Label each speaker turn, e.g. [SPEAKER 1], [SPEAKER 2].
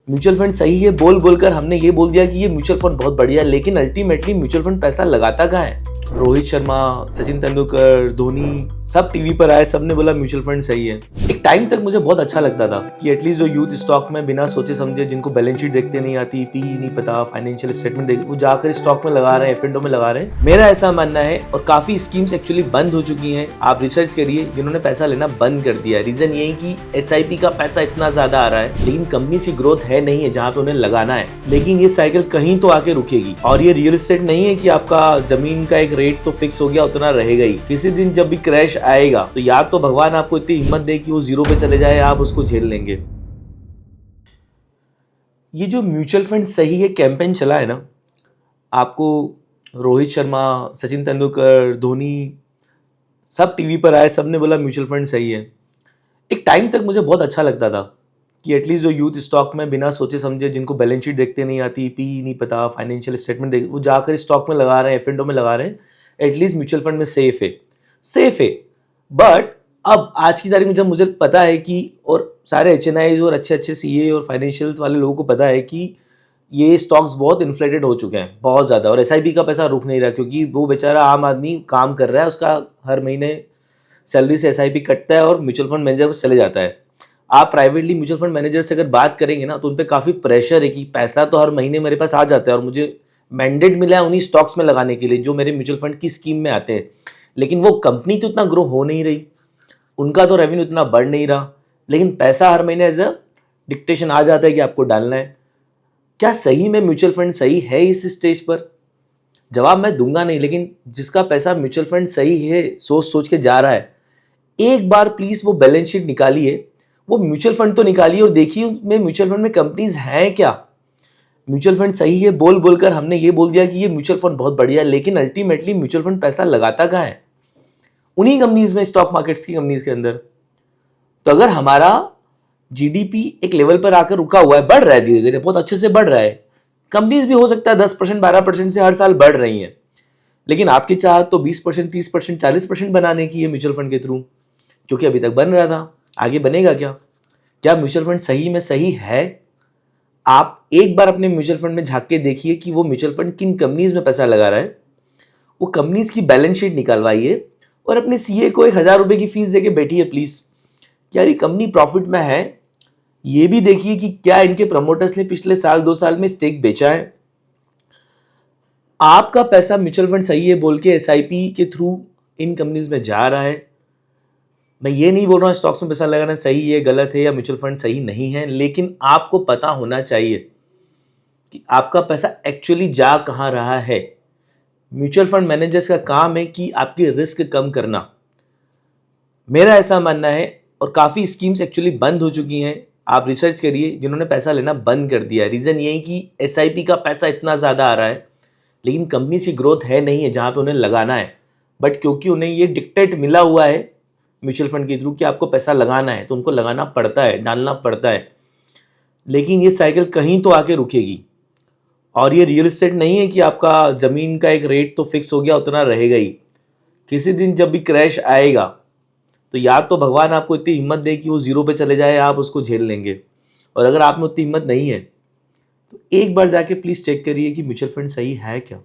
[SPEAKER 1] Mutual fund सही है बोल बोलकर हमने ये बोल दिया कि ये म्यूचुअल फंड बहुत बढ़िया है, लेकिन अल्टीमेटली म्यूचुअल फंड पैसा लगाता कहाँ है? रोहित शर्मा, सचिन तेंदुलकर, धोनी सब टीवी पर आए, सबने बोला म्यूचुअल फंड सही है। एक टाइम तक मुझे बहुत अच्छा लगता था कि एटलीस्ट जो यूथ स्टॉक में बिना सोचे समझे, जिनको बैलेंस शीट देखते नहीं आती, पी नहीं पता, फाइनेंशियल स्टेटमेंट देख, वो जाकर स्टॉक में लगा रहे हैं, एफ में लगा रहे हैं। मेरा ऐसा मानना है, और काफी स्कीम्स एक्चुअली बंद हो चुकी हैं, आप रिसर्च करिए, जिन्होंने पैसा लेना बंद कर दिया है। रीजन ये है कि SIP का पैसा इतना ज्यादा आ रहा है, लेकिन कंपनी की ग्रोथ है नहीं है जहाँ पे उन्हें लगाना है। लेकिन ये साइकिल कहीं तो आके रुकेगी, और ये रियल एस्टेट नहीं है कि आपका जमीन का एक रेट तो फिक्स हो गया, उतना रहेगा ही। किसी दिन जब भी क्रैश आएगा तो या तो भगवान आपको इतनी हिम्मत दे कि वो जीरो पे चले जाए, आप उसको झेल लेंगे। ये जो म्यूचुअल फंड सही है कैंपेन चला है ना, आपको रोहित शर्मा, सचिन तेंदुलकर, धोनी सब टीवी पर आए, सबने बोला म्यूचुअल फंड सही है। एक टाइम तक मुझे बहुत अच्छा लगता था कि एटलीस्ट जो यूथ स्टॉक में बिना सोचे समझे, जिनको बैलेंस शीट देखते नहीं आती, पी नहीं पता, फाइनेंशियल स्टेटमेंट देख, वो जाकर स्टॉक में लगा रहे हैं, एफ में लगा रहे हैं, एटलीस्ट म्यूचुअल फंड में सेफ है। बट अब आज की तारीख में जब मुझे पता है कि, और सारे HNIs और अच्छे CA और फाइनेंशियल्स वाले लोगों को पता है कि ये स्टॉक्स बहुत इन्फ्लेटेड हो चुके हैं, बहुत ज़्यादा, और SIP का पैसा रुक नहीं रहा, क्योंकि वो बेचारा आम आदमी काम कर रहा है, उसका हर महीने सैलरी से SIP कटता है और म्यूचुअल फंड मैनेजर को चले जाता है। आप प्राइवेटली म्यूचुअल फंड मैनेजर से अगर बात करेंगे ना, तो उन पर काफ़ी प्रेशर है कि पैसा तो हर महीने मेरे पास आ जाता है और मुझे मैंडेट मिला है उन्हीं स्टॉक्स में लगाने के लिए जो मेरे म्यूचुअल फंड की स्कीम में आते हैं। लेकिन वो कंपनी तो इतना ग्रो हो नहीं रही, उनका तो रेवेन्यू इतना बढ़ नहीं रहा, लेकिन पैसा हर महीने एज अ डिक्टेशन आ जाता है कि आपको डालना है। क्या सही में म्यूचुअल फंड सही है इस स्टेज पर? जवाब मैं दूंगा नहीं, लेकिन जिसका पैसा म्यूचुअल फंड सही है सोच सोच के जा रहा है, एक बार प्लीज वो बैलेंस शीट निकालिए, वो म्यूचुअल फंड तो निकालिए और देखिए उसमें म्यूचुअल फंड में कंपनीज हैं क्या। म्यूचुअल फंड सही है बोल बोलकर हमने ये बोल दिया कि ये म्यूचुअल फंड बहुत बढ़िया है, लेकिन अल्टीमेटली म्यूचुअल फंड पैसा लगाता कहाँ है? उन्हीं कंपनीज में, स्टॉक मार्केट्स की कंपनीज के अंदर। तो अगर हमारा GDP एक लेवल पर आकर रुका हुआ है, बढ़ रहा है धीरे धीरे, बहुत अच्छे से बढ़ रहा है, कंपनीज भी हो सकता है 10% 12% से हर साल बढ़ रही हैं, लेकिन आपकी चाहत तो 20% 30% 40% बनाने की है म्यूचुअल फंड के थ्रू, क्योंकि अभी तक बन रहा था, आगे बनेगा क्या? क्या म्यूचुअल फंड सही में सही है? आप एक बार अपने म्यूचुअल फंड में झांक के देखिए कि वो म्यूचुअल फंड किन कंपनीज में पैसा लगा रहा है, वो कंपनीज की बैलेंस शीट निकालवाइए और अपने CA को 1000 रुपए की फीस देके बैठिए प्लीज, यार ये कंपनी प्रॉफिट में है, ये भी देखिए कि क्या इनके प्रमोटर्स ने पिछले साल 2 साल में स्टेक बेचा है। आपका पैसा म्यूचुअल फंड सही है बोल के SIP के थ्रू इन कंपनीज में जा रहा है। मैं ये नहीं बोल रहा हूँ स्टॉक्स में पैसा लगाना सही है, गलत है, या म्यूचुअल फंड सही नहीं है, लेकिन आपको पता होना चाहिए कि आपका पैसा एक्चुअली जा कहाँ रहा है। म्यूचुअल फंड मैनेजर्स का काम है कि आपकी रिस्क कम करना, मेरा ऐसा मानना है, और काफ़ी स्कीम्स एक्चुअली बंद हो चुकी हैं, आप रिसर्च करिए, जिन्होंने पैसा लेना बंद कर दिया है। रीज़न ये है कि SIP का पैसा इतना ज़्यादा आ रहा है, लेकिन कंपनी की ग्रोथ है नहीं है जहाँ पे उन्हें लगाना है, बट क्योंकि उन्हें ये डिक्टेट मिला हुआ है म्यूचुअल फंड के थ्रू कि आपको पैसा लगाना है, तो उनको लगाना पड़ता है, डालना पड़ता है। लेकिन ये साइकिल कहीं तो आके रुकेगी, और ये रियल एस्टेट नहीं है कि आपका ज़मीन का एक रेट तो फिक्स हो गया, उतना रहेगा ही। किसी दिन जब भी क्रैश आएगा तो या तो भगवान आपको इतनी हिम्मत दे कि वो जीरो पे चले जाए, आप उसको झेल लेंगे। और अगर आप में उतनी हिम्मत नहीं है, तो एक बार जाके प्लीज़ चेक करिए कि म्यूचुअल फंड सही है क्या।